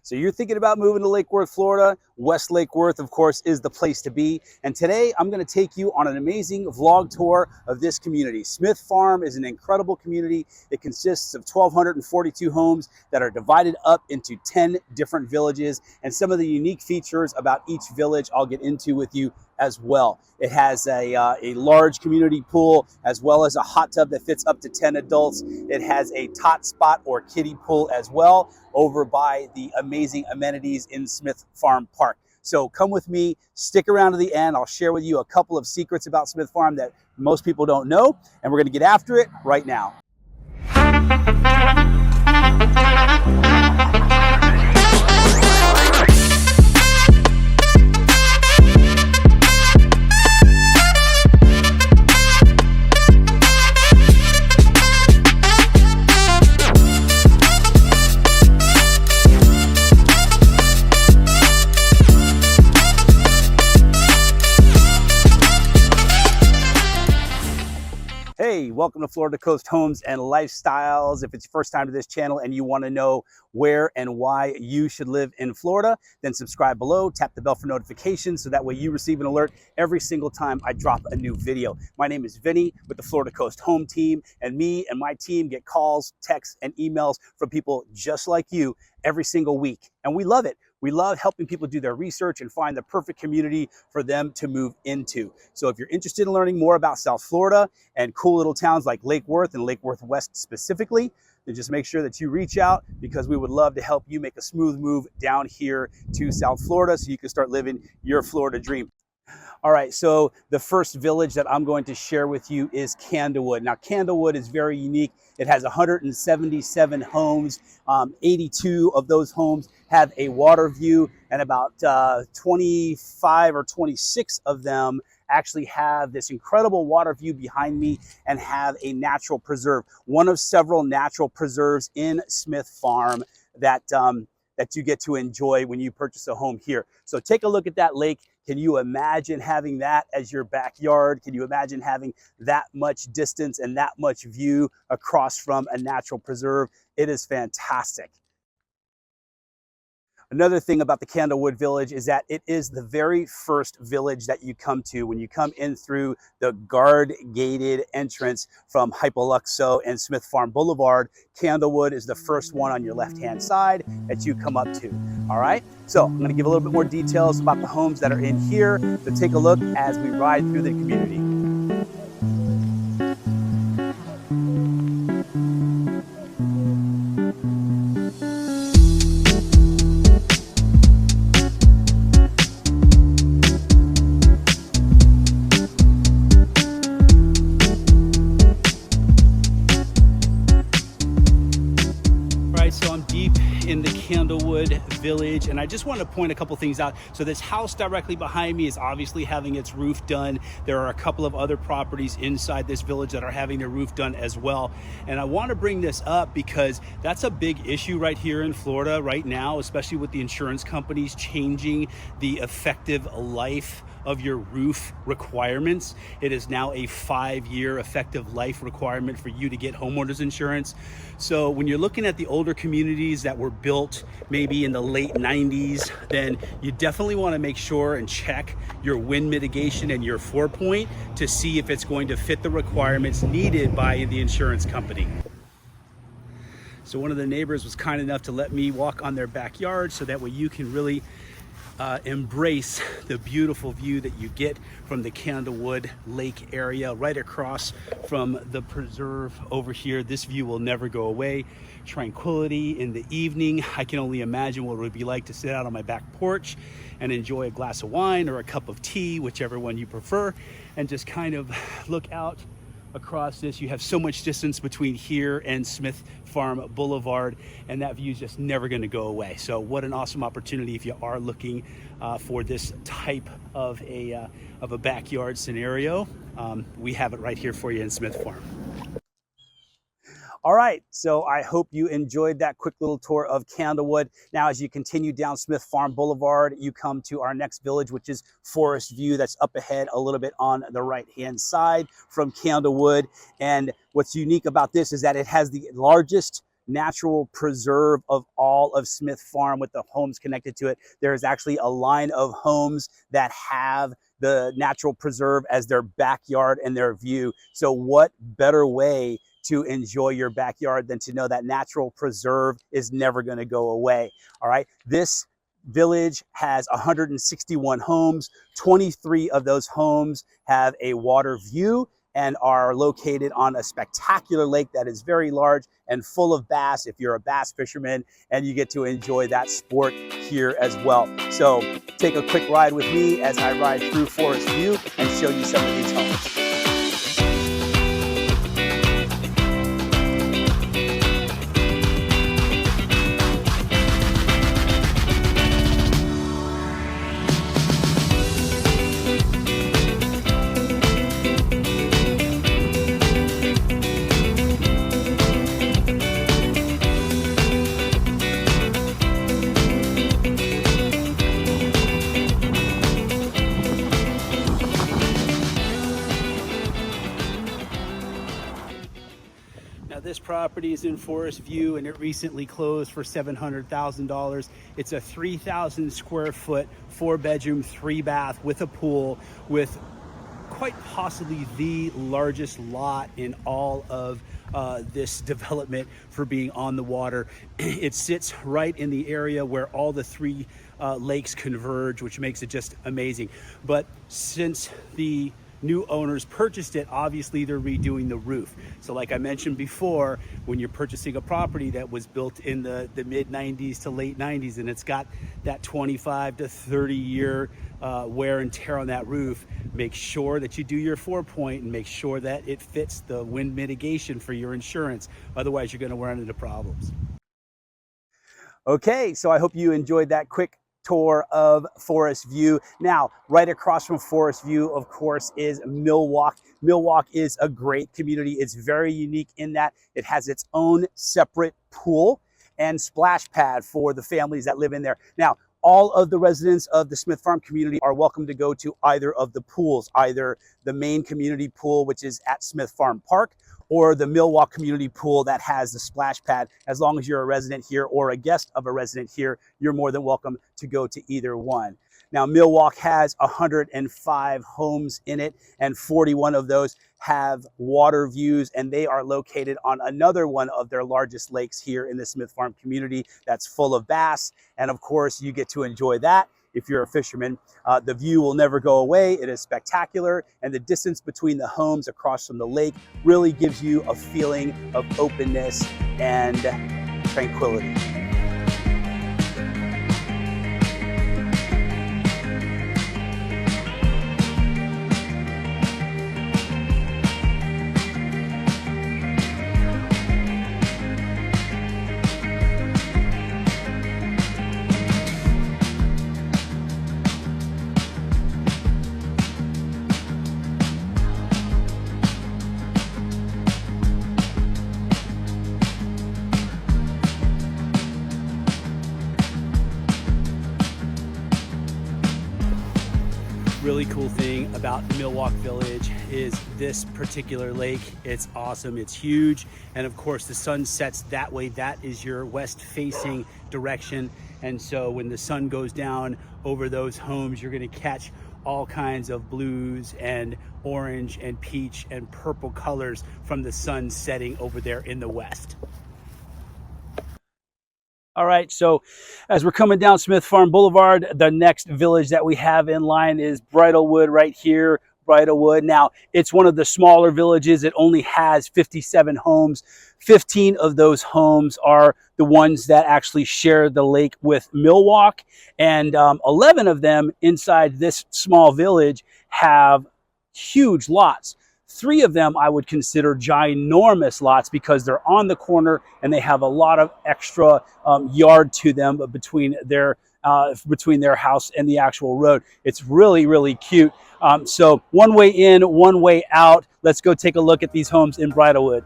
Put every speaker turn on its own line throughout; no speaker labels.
So you're thinking about moving to Lake Worth, Florida. West Lake Worth, of course, is the place to be. And today I'm going to take you on an amazing vlog tour of this community. Smith Farm is an incredible community. It consists of 1,242 homes that are divided up into 10 different villages. And some of the unique features about each village I'll get into with you as well. It has a large community pool as well as a hot tub that fits up to 10 adults. It has a tot spot or kiddie pool as well over by the amazing amenities in Smith Farm Park. So come with me, stick around to the end. I'll share with you a couple of secrets about Smith Farm that most people don't know, and we're going to get after it right now. Hey, welcome to Florida Coast Homes and Lifestyles. If it's your first time to this channel and you want to know where and why you should live in Florida, then subscribe below, tap the bell for notifications so that way you receive an alert every single time I drop a new video. My name is Vinnie with the Florida Coast Home Team, and me and my team get calls, texts, and emails from people just like you every single week, and we love it. We love helping people do their research and find the perfect community for them to move into. So if you're interested in learning more about South Florida and cool little towns like Lake Worth and Lake Worth West specifically, then just make sure that you reach out, because we would love to help you make a smooth move down here to South Florida so you can start living your Florida dream. All right, so the first village that I'm going to share with you is Candlewood. Now, Candlewood is very unique. It has 177 homes. 82 of those homes have a water view, and about 25 or 26 of them actually have this incredible water view behind me and have a natural preserve. One of several natural preserves in Smith Farm that you get to enjoy when you purchase a home here. So take a look at that lake. Can you imagine having that as your backyard? Can you imagine having that much distance and that much view across from a natural preserve? It is fantastic. Another thing about the Candlewood Village is that it is the very first village that you come to when you come in through the guard-gated entrance from Hypoluxo and Smith Farm Boulevard. Candlewood is the first one on your left-hand side that you come up to. All right, so I'm going to give a little bit more details about the homes that are in here. So take a look as we ride through the community. So I'm deep in the Candlewood Village, and I just want to point a couple things out. So this house directly behind me is obviously having its roof done. There are a couple of other properties inside this village that are having their roof done as well. And I want to bring this up because that's a big issue right here in Florida right now, especially with the insurance companies changing the effective life of your roof requirements. It is now a 5-year effective life requirement for you to get homeowners insurance. So when you're looking at the older communities that were built maybe in the late 90s, then you definitely want to make sure and check your wind mitigation and your 4-point to see if it's going to fit the requirements needed by the insurance company. So one of the neighbors was kind enough to let me walk on their backyard so that way you can really embrace the beautiful view that you get from the Candlewood Lake area right across from the preserve over here. This view will never go away. Tranquility in the evening. I can only imagine what it would be like to sit out on my back porch and enjoy a glass of wine or a cup of tea, whichever one you prefer, and just kind of look out across this. You have so much distance between here and Smith Farm Boulevard, and that view is just never going to go away. So what an awesome opportunity if you are looking for this type of a backyard scenario. We have it right here for you in Smith Farm. All right, so I hope you enjoyed that quick little tour of Candlewood. Now, as you continue down Smith Farm Boulevard, you come to our next village, which is Forest View. That's up ahead a little bit on the right-hand side from Candlewood. And what's unique about this is that it has the largest natural preserve of all of Smith Farm with the homes connected to it. There is actually a line of homes that have the natural preserve as their backyard and their view. So what better way to enjoy your backyard than to know that natural preserve is never going to go away. All right. This village has 161 homes. 23 of those homes have a water view and are located on a spectacular lake that is very large and full of bass if you're a bass fisherman, and you get to enjoy that sport here as well. So take a quick ride with me as I ride through Forest View and show you some of these homes. This property is in Forest View and it recently closed for $700,000. It's a 3,000 square foot, 4-bedroom, 3-bath with a pool, with quite possibly the largest lot in all of this development for being on the water. It sits right in the area where all the 3 lakes converge, which makes it just amazing. But since the new owners purchased it, obviously they're redoing the roof. So like I mentioned before, when you're purchasing a property that was built in the mid 90s to late 90s and it's got that 25 to 30 year wear and tear on that roof, make sure that you do your 4-point and make sure that it fits the wind mitigation for your insurance. Otherwise you're going to run into problems. Okay, so I hope you enjoyed that quick tour of Forest View. Now, right across from Forest View, of course, is Millwalk. Millwalk is a great community. It's very unique in that it has its own separate pool and splash pad for the families that live in there. Now, all of the residents of the Smith Farm community are welcome to go to either of the pools, either the main community pool, which is at Smith Farm Park, or the Millwalk community pool that has the splash pad. As long as you're a resident here or a guest of a resident here, you're more than welcome to go to either one. Now, Millwalk has 105 homes in it, and 41 of those have water views, and they are located on another one of their largest lakes here in the Smith Farm community that's full of bass. And of course, you get to enjoy that if you're a fisherman. The view will never go away. It is spectacular, and the distance between the homes across from the lake really gives you a feeling of openness and tranquility. Really cool thing about Millwalk Village is this particular lake. It's awesome, it's huge, and of course the sun sets that way. That is your west facing direction, and so when the sun goes down over those homes, you're going to catch all kinds of blues and orange and peach and purple colors from the sun setting over there in the west. All right, so as we're coming down Smith Farm Boulevard, the next village that we have in line is Bridlewood right here, Bridlewood. Now, it's one of the smaller villages. It only has 57 homes. 15 of those homes are the ones that actually share the lake with Millwalk, and 11 of them inside this small village have huge lots. 3 of them I would consider ginormous lots because they're on the corner and they have a lot of extra yard to them between their house and the actual road. It's really, really cute. So one way in, one way out. Let's go take a look at these homes in Bridlewood.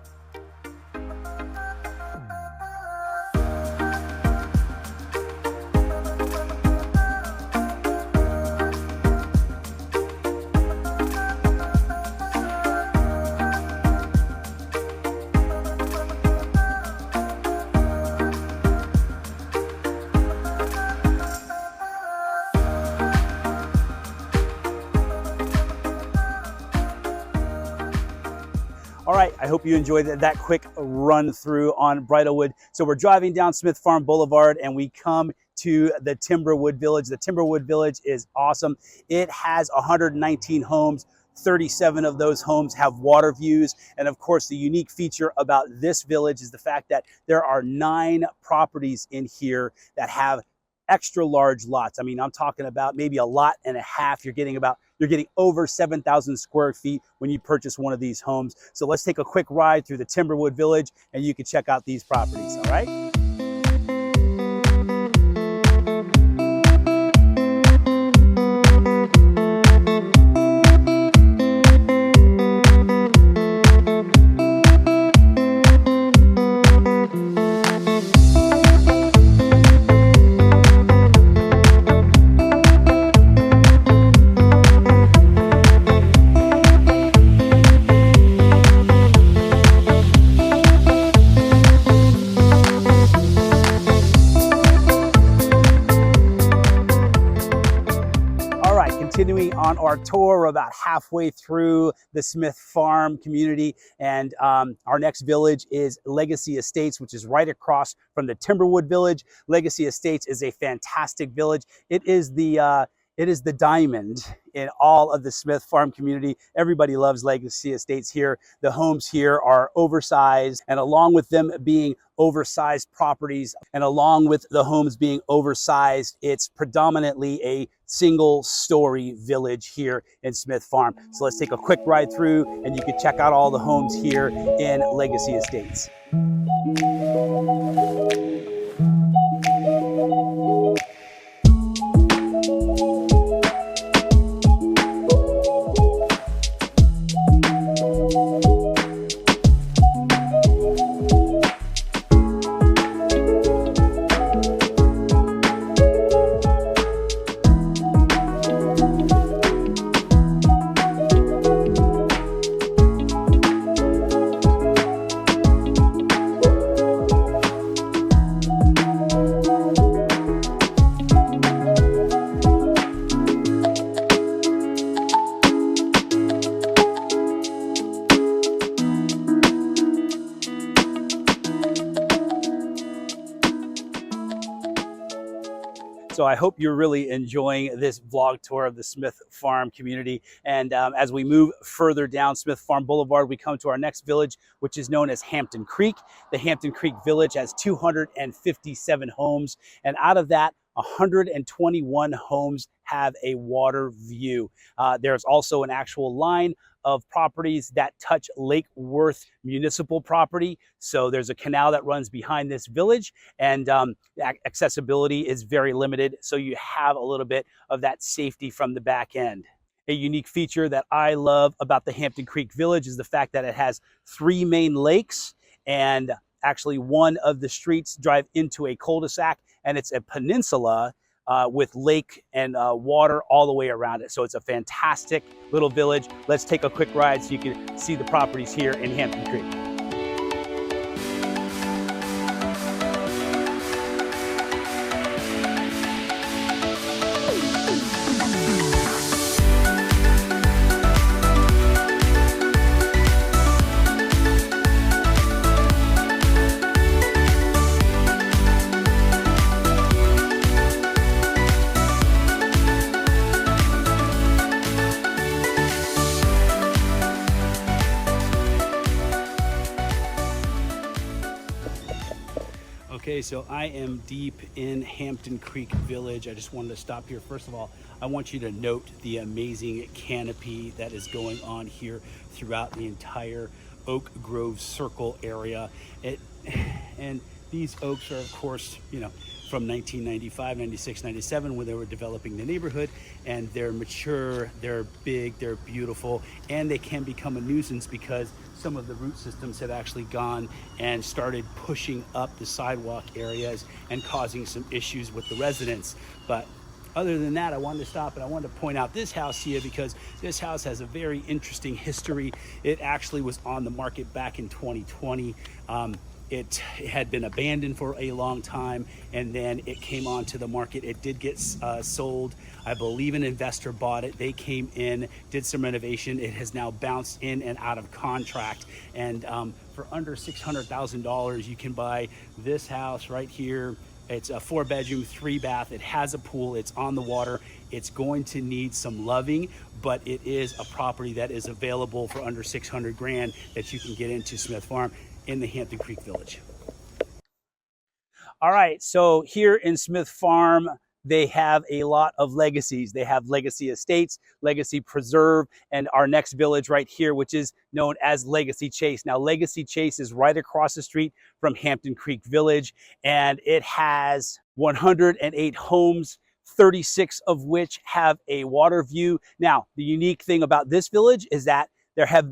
I hope you enjoyed that quick run through on Bridalwood. So we're driving down Smith Farm Boulevard and we come to the Timberwood Village. The Timberwood Village is awesome. It has 119 homes. 37 of those homes have water views. And of course, the unique feature about this village is the fact that there are 9 properties in here that have extra large lots. I mean, I'm talking about maybe a lot and a half. You're getting over 7,000 square feet when you purchase one of these homes. So let's take a quick ride through the Timberwood Village and you can check out these properties, all right? Continuing on our tour, we're about halfway through the Smith Farm community, and our next village is Legacy Estates, which is right across from the Timberwood Village. Legacy Estates is a fantastic village. It is the diamond in all of the Smith Farm community. Everybody loves Legacy Estates here. The homes here are oversized, and along with them being oversized properties, and along with the homes being oversized, it's predominantly a single-story village here in Smith Farm. So let's take a quick ride through, and you can check out all the homes here in Legacy Estates. So I hope you're really enjoying this vlog tour of the Smith Farm community. And as we move further down Smith Farm Boulevard, we come to our next village, which is known as Hampton Creek. The Hampton Creek Village has 257 homes, and out of that, 121 homes have a water view. There's also an actual line of properties that touch Lake Worth municipal property. So there's a canal that runs behind this village, and accessibility is very limited. So you have a little bit of that safety from the back end. A unique feature that I love about the Hampton Creek Village is the fact that it has 3 main lakes, and actually one of the streets drive into a cul-de-sac, and it's a peninsula with lake and water all the way around it. So it's a fantastic little village. Let's take a quick ride so you can see the properties here in Hampton Creek. Okay, so I am deep in Hampton Creek Village. I just wanted to stop here. First of all, I want you to note the amazing canopy that is going on here throughout the entire Oak Grove Circle area. And these oaks are, of course, from 1995, 96, 97, when they were developing the neighborhood, and they're mature, they're big, they're beautiful, and they can become a nuisance because some of the root systems have actually gone and started pushing up the sidewalk areas and causing some issues with the residents. But other than that, I wanted to stop and I wanted to point out this house here because this house has a very interesting history. It actually was on the market back in 2020. It had been abandoned for a long time, and then it came onto the market. It did get sold. I believe an investor bought it. They came in, did some renovation. It has now bounced in and out of contract. And for under $600,000, you can buy this house right here. It's a 4-bedroom, 3-bath. It has a pool. It's on the water. It's going to need some loving, but it is a property that is available for under 600 grand that you can get into Smith Farm in the Hampton Creek Village. All right, so here in Smith Farm, they have a lot of legacies. They have Legacy Estates, Legacy Preserve, and our next village right here, which is known as Legacy Chase. Now, Legacy Chase is right across the street from Hampton Creek Village, and it has 108 homes, 36 of which have a water view. Now, the unique thing about this village is that there have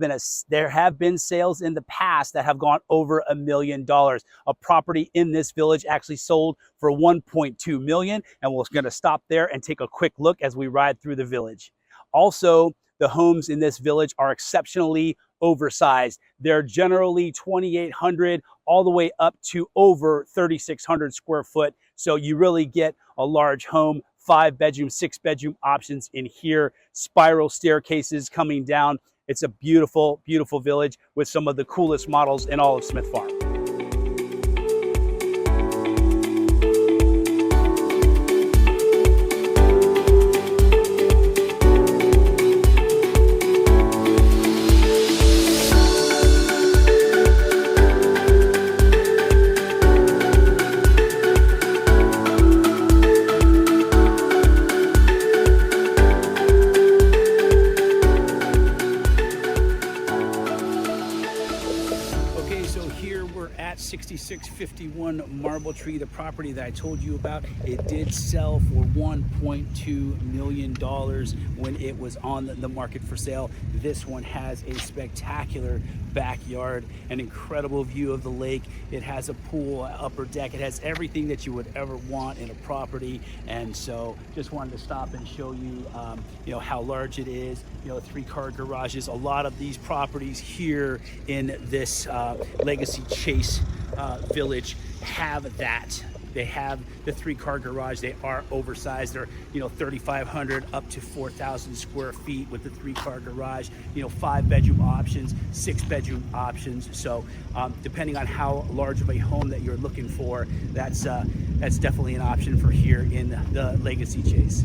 been sales in the past that have gone over $1 million. A property in this village actually sold for 1.2 million, and we're going to stop there and take a quick look as we ride through the village. Also, the homes in this village are exceptionally oversized. They're generally 2,800 all the way up to over 3,600 square foot. So you really get a large home. 5-bedroom, 6-bedroom options in here. Spiral staircases coming down. It's a beautiful, beautiful village with some of the coolest models in all of Smith Farm. So here we're at 6651 Marble Tree, the property that I told you about. It did sell for $1.2 million when it was on the market for sale. This one has a spectacular backyard, an incredible view of the lake. It has a pool, an upper deck. It has everything that you would ever want in a property. And so just wanted to stop and show you, how large it is. 3-car garages. A lot of these properties here in this Legacy Chase village have that. They have the 3-car garage. They are oversized. They're 3,500 up to 4,000 square feet with the 3-car garage. 5-bedroom options, 6-bedroom options. So depending on how large of a home that you're looking for, that's definitely an option for here in the Legacy Chase.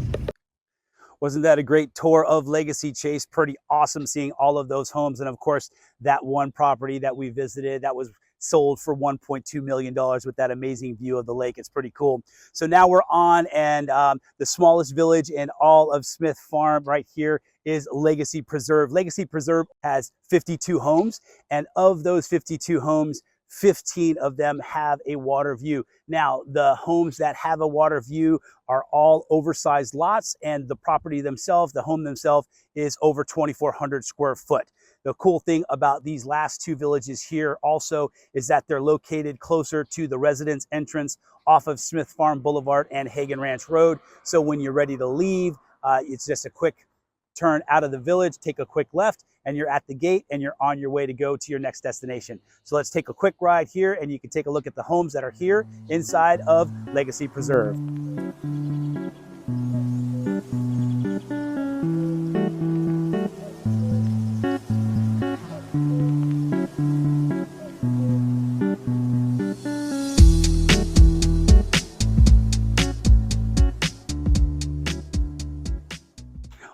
Wasn't that a great tour of Legacy Chase? Pretty awesome seeing all of those homes. And of course, that one property that we visited that was sold for $1.2 million with that amazing view of the lake. It's pretty cool. So now we're on, and the smallest village in all of Smith Farm right here is Legacy Preserve. Legacy Preserve has 52 homes, and of those 52 homes, 15 of them have a water view. Now, the homes that have a water view are all oversized lots, and the property themselves, the home themselves, is over 2,400 square foot. The cool thing about these last two villages here also is that they're located closer to the residence entrance off of Smith Farm Boulevard and Hagen Ranch Road. So when you're ready to leave, it's just a quick turn out of the village, take a quick left, and you're at the gate and you're on your way to go to your next destination. So let's take a quick ride here, and you can take a look at the homes that are here inside of Legacy Preserve.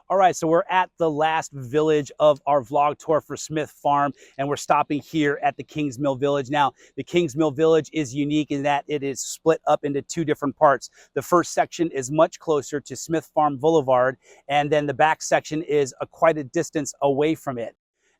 All right, so we're at the last village of our vlog tour for Smith Farm, and we're stopping here at the Kings Mill Village. Now, the Kings Mill Village is unique in that it is split up into two different parts. The first section is much closer to Smith Farm Boulevard, and then the back section is quite a distance away from it.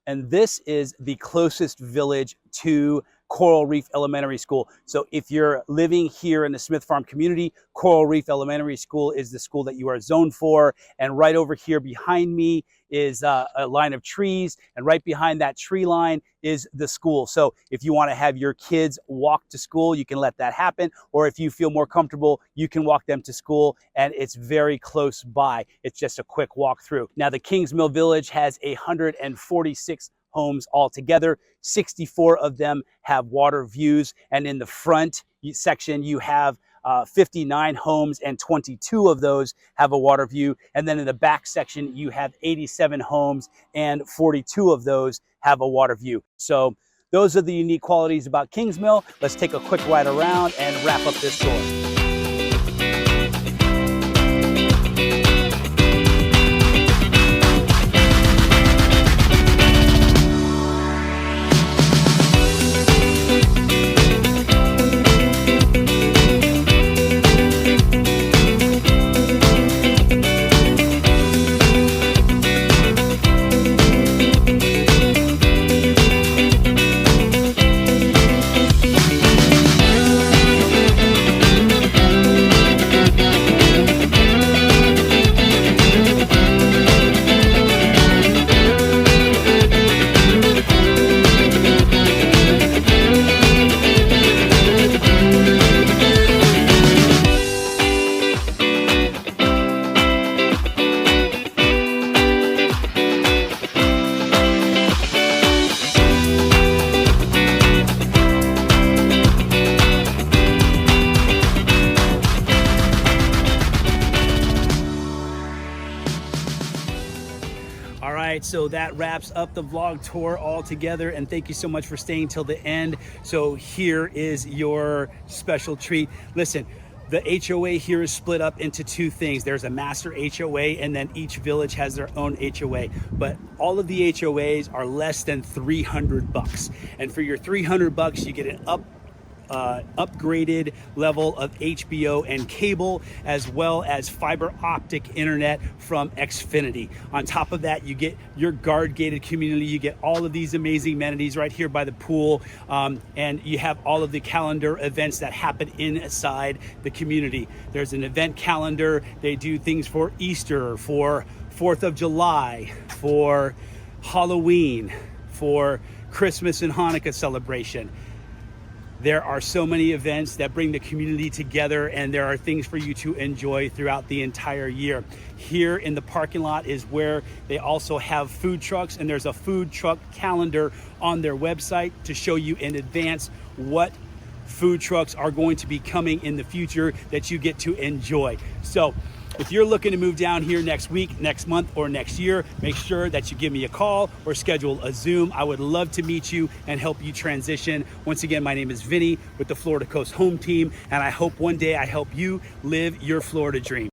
And this is the closest village to Coral Reef Elementary School. So if you're living here in the Smith Farm community, Coral Reef Elementary School is the school that you are zoned for. And right over here behind me is a line of trees, and right behind that tree line is the school. So if you want to have your kids walk to school, you can let that happen. Or if you feel more comfortable, you can walk them to school, and it's very close by. It's just a quick walk through. Now, the Kings Mill Village has 146 homes altogether. 64 of them have water views, and in the front section you have 59 homes, and 22 of those have a water view. And then in the back section you have 87 homes, and 42 of those have a water view. So those are the unique qualities about Kingsmill. Let's take a quick ride around and wrap up this tour. All right, so that wraps up the vlog tour all together, and thank you so much for staying till the end. So here is your special treat. Listen, the HOA here is split up into two things. There's a master HOA, and then each village has their own HOA. But all of the HOAs are less than $300. And for your $300, you get an upgraded level of HBO and cable, as well as fiber optic internet from Xfinity. On top of that, you get your guard gated community. You get all of these amazing amenities right here by the pool, and you have all of the calendar events that happen inside the community. There's an event calendar. They do things for Easter, for 4th of July, for Halloween, for Christmas and Hanukkah celebration. There are so many events that bring the community together, and there are things for you to enjoy throughout the entire year. Here in the parking lot is where they also have food trucks, and there's a food truck calendar on their website to show you in advance what food trucks are going to be coming in the future that you get to enjoy. So if you're looking to move down here next week, next month, or next year, make sure that you give me a call or schedule a Zoom. I would love to meet you and help you transition. Once again, my name is Vinny with the Florida Coast Home Team, and I hope one day I help you live your Florida dream.